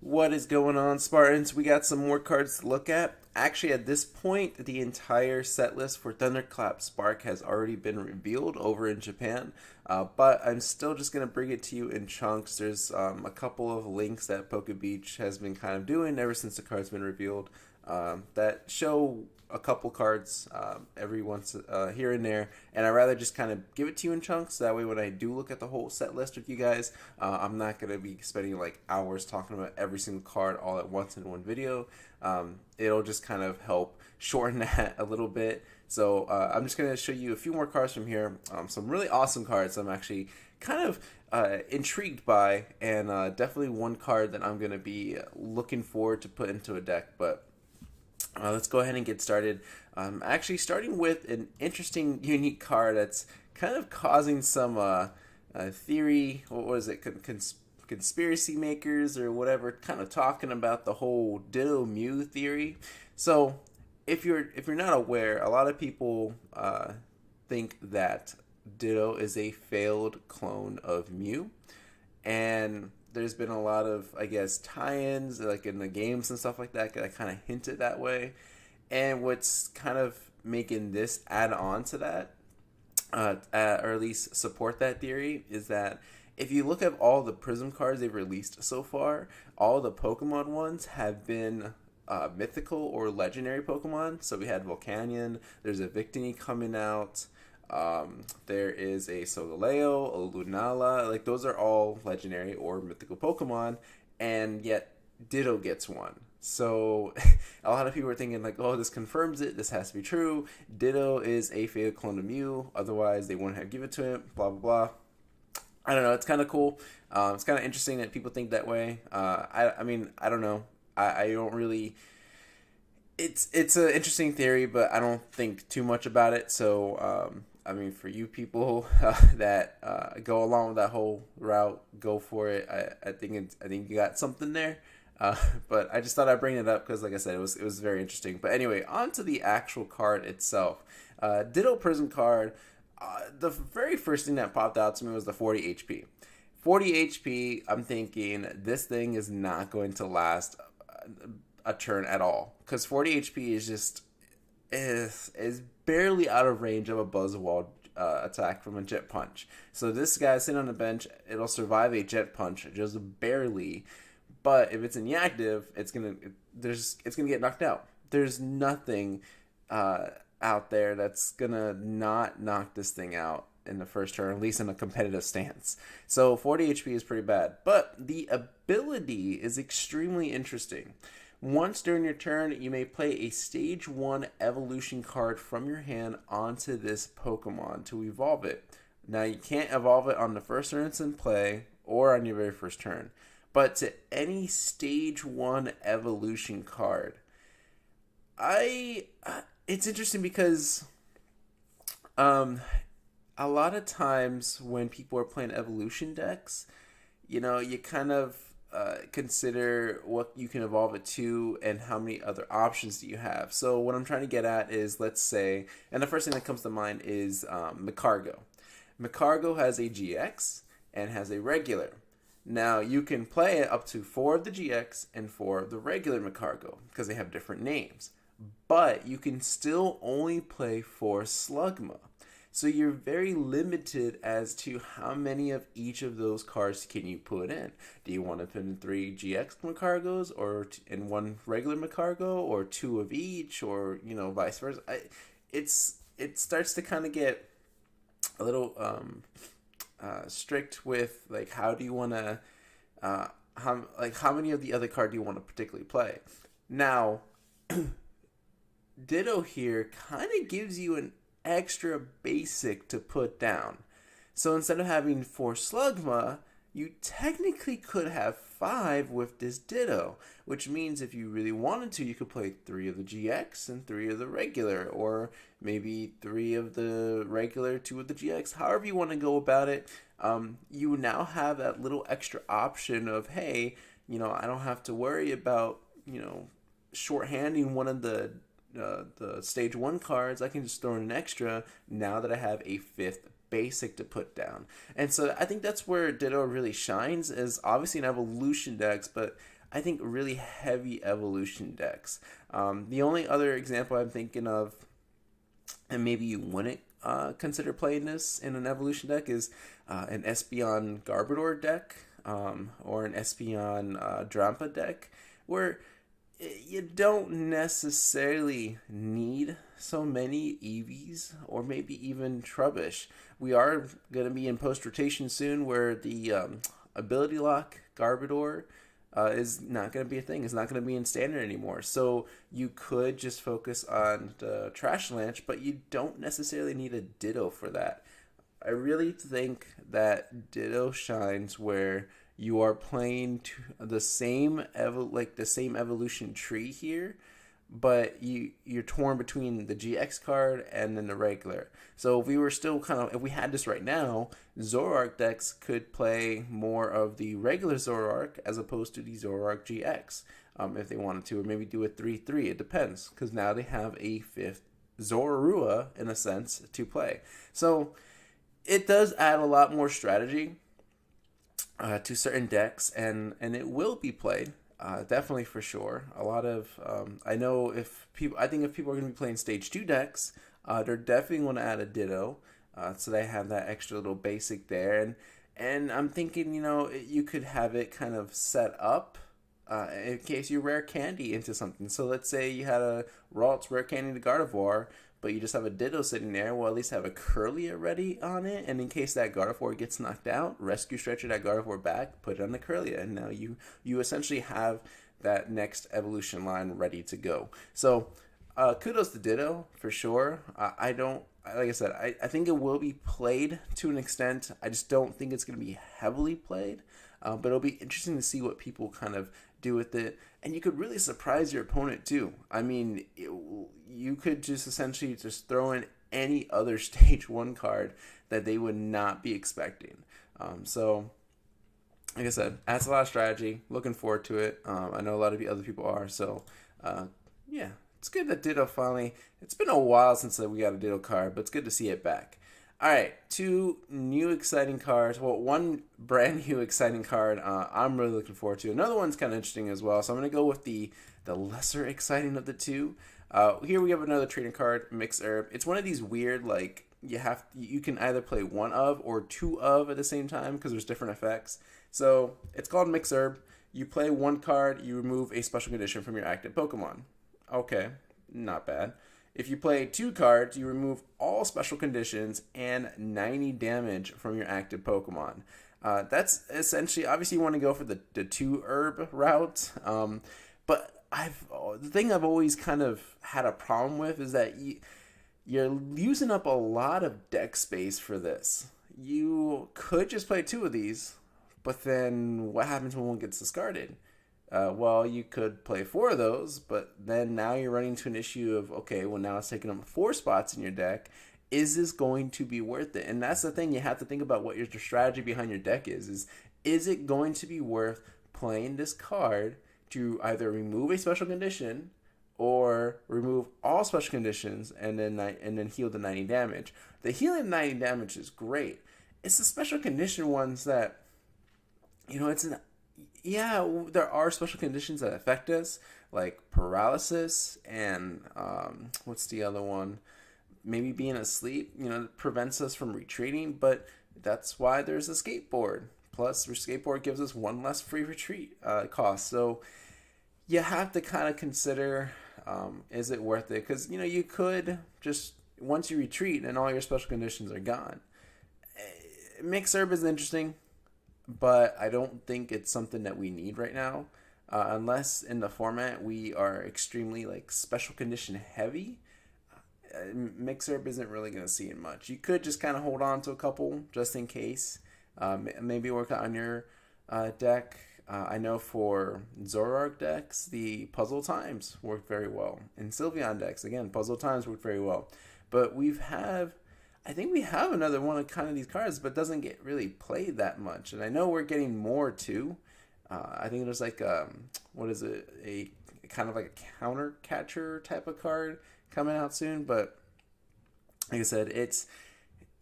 What is going on, Spartans? We got some more cards to look at. Actually, at this point, the entire set list for Thunderclap Spark has already been revealed over in Japan, but I'm still just going to bring it to you in chunks. There's a couple of links that Poke Beach has been kind of doing ever since the card's been revealed that show a couple cards every once here and there, and I'd rather just kind of give it to you in chunks. That way, when I do look at the whole set list with you guys, I'm not gonna be spending like hours talking about every single card all at once in one video. It'll just kind of help shorten that a little bit. So I'm just gonna show you a few more cards from here. Some really awesome cards. I'm actually kind of intrigued by, and definitely one card that I'm gonna be looking forward to put into a deck, but. Let's go ahead and get started. Actually, starting with an interesting, unique card that's kind of causing some theory. What was it? Conspiracy makers or whatever, kind of talking about the whole Ditto Mew theory. So, if you're not aware, a lot of people think that Ditto is a failed clone of Mew, and there's been a lot of, I guess, tie-ins like in the games and stuff like that kind of hint it that way. And what's kind of making this add on to that, or at least support that theory, is that if you look at all the Prism cards they've released so far, all the Pokemon ones have been mythical or legendary Pokemon. So we had Volcanion, there's a Victini coming out. There is a Solgaleo, a Lunala, like those are all legendary or mythical Pokemon, and yet Ditto gets one. So a lot of people are thinking like, oh, this confirms it, this has to be true. Ditto is a failed clone of Mew, otherwise they wouldn't have given it to him, blah, blah, blah. I don't know, it's kind of cool. It's kind of interesting that people think that way. I mean, I don't know. I don't really... It's an interesting theory, but I don't think too much about it, so... I mean, for you people that go along with that whole route, go for it. I think you got something there, but I just thought I'd bring it up because, like I said, it was very interesting. But anyway, on to the actual card itself. Ditto Prism card. The very first thing that popped out to me was the 40 HP. 40 HP. I'm thinking this thing is not going to last a turn at all because 40 HP is just. Is barely out of range of a Buzzwole attack from a Jet Punch. So this guy sitting on the bench, it'll survive a Jet Punch just barely. But if it's inactive, it's gonna get knocked out. There's nothing out there that's gonna not knock this thing out in the first turn, at least in a competitive stance. So 40 HP is pretty bad. But the ability is extremely interesting. Once during your turn, you may play a Stage 1 Evolution card from your hand onto this Pokemon to evolve it. Now, you can't evolve it on the first turn it's in play or on your very first turn, but to any Stage 1 Evolution card. It's interesting because a lot of times when people are playing Evolution decks, you kind of consider what you can evolve it to and how many other options do you have. So what I'm trying to get at is, let's say, and the first thing that comes to mind is Magcargo. Magcargo has a GX and has a regular. Now you can play it up to 4 of the GX and 4 of the regular Magcargo because they have different names. But you can still only play 4 Slugma. So you're very limited as to how many of each of those cards can you put in. Do you want to put in 3 GX Magcargos or in 1 regular Magcargo or 2 of each, or vice versa? It starts to kind of get a little strict with like how do you want to how many of the other card do you want to particularly play? Now, Ditto here kind of gives you an extra basic to put down. So instead of having 4 Slugma, you technically could have 5 with this Ditto, which means if you really wanted to, you could play 3 of the GX and 3 of the regular, or maybe 3 of the regular, 2 of the GX, however you want to go about it. You now have that little extra option of, hey, I don't have to worry about, shorthanding one of the Stage 1 cards. I can just throw in an extra now that I have a 5th basic to put down. And so I think that's where Ditto really shines, is obviously in evolution decks, but I think, really heavy evolution decks. The only other example I'm thinking of, and maybe you wouldn't consider playing this in an evolution deck, is an Espeon Garbodor deck, or an Espeon Drampa deck, where you don't necessarily need so many EVs or maybe even Trubbish. We are going to be in post rotation soon where the ability lock Garbodor is not going to be a thing. It's not going to be in standard anymore. So you could just focus on the Trash Lanch, but you don't necessarily need a Ditto for that. I really think that Ditto shines where you are playing the same the same evolution tree here, but you're torn between the GX card and then the regular. So if we were still if we had this right now, Zoroark decks could play more of the regular Zoroark as opposed to the Zoroark GX, if they wanted to, or maybe do a 3-3. It depends, because now they have a fifth Zorua in a sense to play. So it does add a lot more strategy to certain decks, and it will be played, definitely, for sure. A lot of I think if people are going to be playing stage 2 decks, they're definitely going to add a Ditto, so they have that extra little basic there. And I'm thinking, you could have it kind of set up in case you rare candy into something. So let's say you had a Ralts rare candy to Gardevoir, but you just have a Ditto sitting there. Well, at least have a Curlia ready on it, and in case that Gardevoir gets knocked out, rescue stretcher that Gardevoir back, put it on the Curlia, and now you essentially have that next evolution line ready to go. So kudos to Ditto for sure. I don't, like I said, I think it will be played to an extent. I just don't think it's going to be heavily played, but it'll be interesting to see what people kind of do with it. And you could really surprise your opponent too. I mean, you could just essentially just throw in any other stage 1 card that they would not be expecting. So like I said, adds a lot of strategy. Looking forward to it. I know a lot of other people are. So yeah, it's good that Ditto finally, it's been a while since we got a Ditto card, but it's good to see it back. All right, 2 new exciting cards. Well, 1 brand new exciting card I'm really looking forward to. Another one's kind of interesting as well, so I'm going to go with the lesser exciting of the 2. Here we have another trading card, Mix Herb. It's one of these weird, like, you can either play 1 of or 2 of at the same time because there's different effects. So it's called Mix Herb. You play 1 card, you remove a special condition from your active Pokemon. Okay, not bad. If you play 2 cards, you remove all special conditions and 90 damage from your active Pokemon. That's essentially, obviously you want to go for the 2 herb route, but the thing I've always kind of had a problem with is that you're using up a lot of deck space for this. You could just play 2 of these, but then what happens when one gets discarded? Well, you could play 4 of those, but then now you're running into an issue of, okay, well, now it's taking up 4 spots in your deck. Is this going to be worth it? And that's the thing, you have to think about what your strategy behind your deck is it going to be worth playing this card to either remove a special condition or remove all special conditions and then heal the 90 damage? The healing 90 damage is great. It's the special condition ones that, there are special conditions that affect us, like paralysis and what's the other one? Maybe being asleep, prevents us from retreating, but that's why there's a skateboard. Plus, your skateboard gives us 1 less free retreat cost. So you have to kind of consider, is it worth it? Because, you could just, once you retreat and all your special conditions are gone. Mix Herb is interesting, but I don't think it's something that we need right now, unless in the format we are extremely special condition heavy. Mix Herb isn't really going to see it much. You could just kind of hold on to a couple just in case. Maybe work on your deck. I know for Zoroark decks, the Puzzle Times work very well. In Sylveon decks, again, Puzzle Times work very well. But I think we have another one of kind of these cards, but doesn't get really played that much. And I know we're getting more too. I think there's a kind of like a counter catcher type of card coming out soon. But like I said,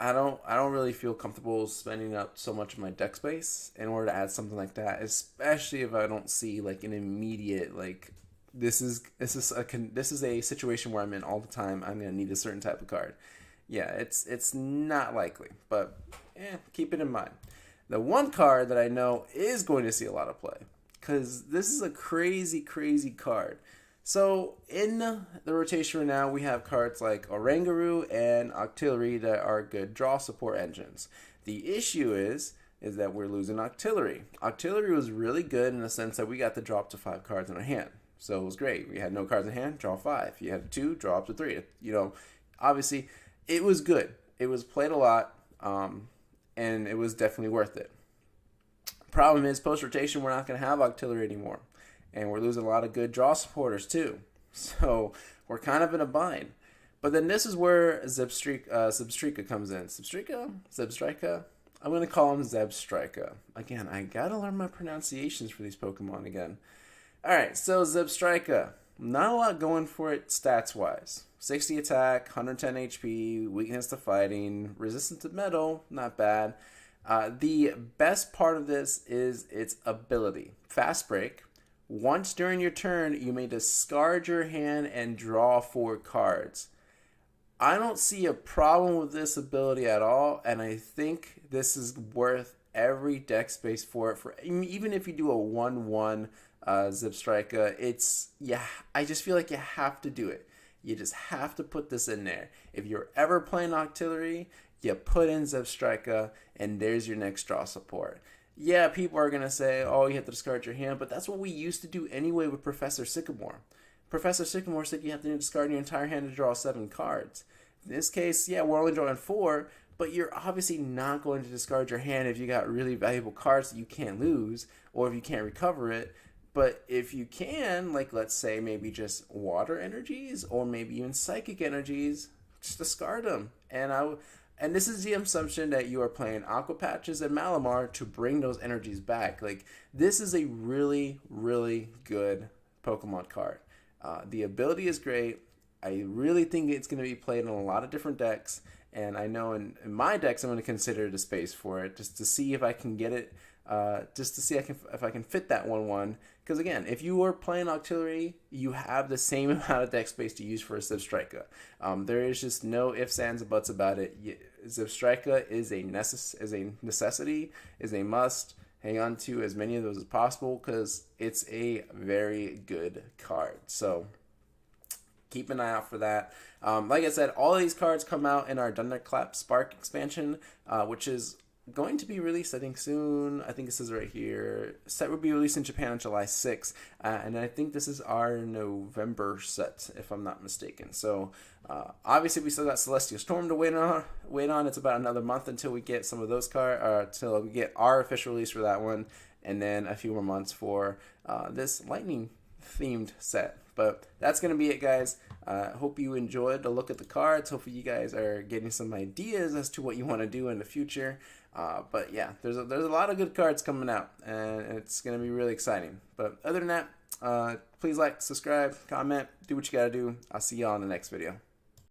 I don't really feel comfortable spending up so much of my deck space in order to add something like that, especially if I don't see like an immediate like this is a situation where I'm in all the time. I'm gonna need a certain type of card. Yeah, it's not likely, but keep it in mind. The one card that I know is going to see a lot of play, because this is a crazy, crazy card. So in the rotation right now, we have cards like Oranguru and Octillery that are good draw support engines. The issue is that we're losing Octillery. Octillery was really good in the sense that we got to draw up to 5 cards in our hand. So it was great. We had no cards in hand, draw 5. You had 2, draw up to 3. You know, obviously, it was good. It was played a lot, and it was definitely worth it. Problem is, post-rotation, we're not going to have Octillery anymore. And we're losing a lot of good draw supporters too. So we're kind of in a bind. But then this is where Zebstrika comes in. Zebstrika? I'm going to call him Zebstrika. Again, I got to learn my pronunciations for these Pokemon again. Alright, so Zebstrika. Not a lot going for it stats-wise. 60 attack, 110 HP, weakness to fighting, resistance to metal, not bad. The best part of this is its ability. Fast break. Once during your turn, you may discard your hand and draw 4 cards. I don't see a problem with this ability at all, and I think this is worth every deck space for it. For even if you do a 1/1 Zebstrika, I just feel like you have to do it. You just have to put this in there. If you're ever playing Octillery, you put in Zebstrika, and there's your next draw support. Yeah, people are going to say, oh, you have to discard your hand, but that's what we used to do anyway with Professor Sycamore. Professor Sycamore said you have to discard your entire hand to draw 7 cards. In this case, yeah, we're only drawing 4, but you're obviously not going to discard your hand if you got really valuable cards that you can't lose, or if you can't recover it. But if you can, like let's say maybe just water energies, or maybe even psychic energies, just discard them. And this is the assumption that you are playing Aqua Patches and Malamar to bring those energies back. Like, this is a really, really good Pokemon card. The ability is great. I really think it's going to be played in a lot of different decks. And I know in my decks, I'm going to consider the space for it just to see if I can get it. Just to see if I can fit that 1/1. Because again, if you are playing Octillery, you have the same amount of deck space to use for a Zebstrika. There is just no ifs, ands, or buts about it. Zebstrika is a necessity, is a must. Hang on to as many of those as possible because it's a very good card. So keep an eye out for that. Like I said, all of these cards come out in our Thunderclap Spark expansion, which is going to be released, I think, soon. I think this is right here. Set will be released in Japan on July 6th, and I think this is our November set, if I'm not mistaken. So, obviously, we still got Celestial Storm to wait on. It's about another month until we get some of those cards, until we get our official release for that one, and then a few more months for this lightning-themed set. But that's going to be it, guys. Hope you enjoyed the look at the cards. Hopefully you guys are getting some ideas as to what you want to do in the future. But yeah, there's a lot of good cards coming out, and it's going to be really exciting. But other than that, please like, subscribe, comment, do what you got to do. I'll see y'all in the next video.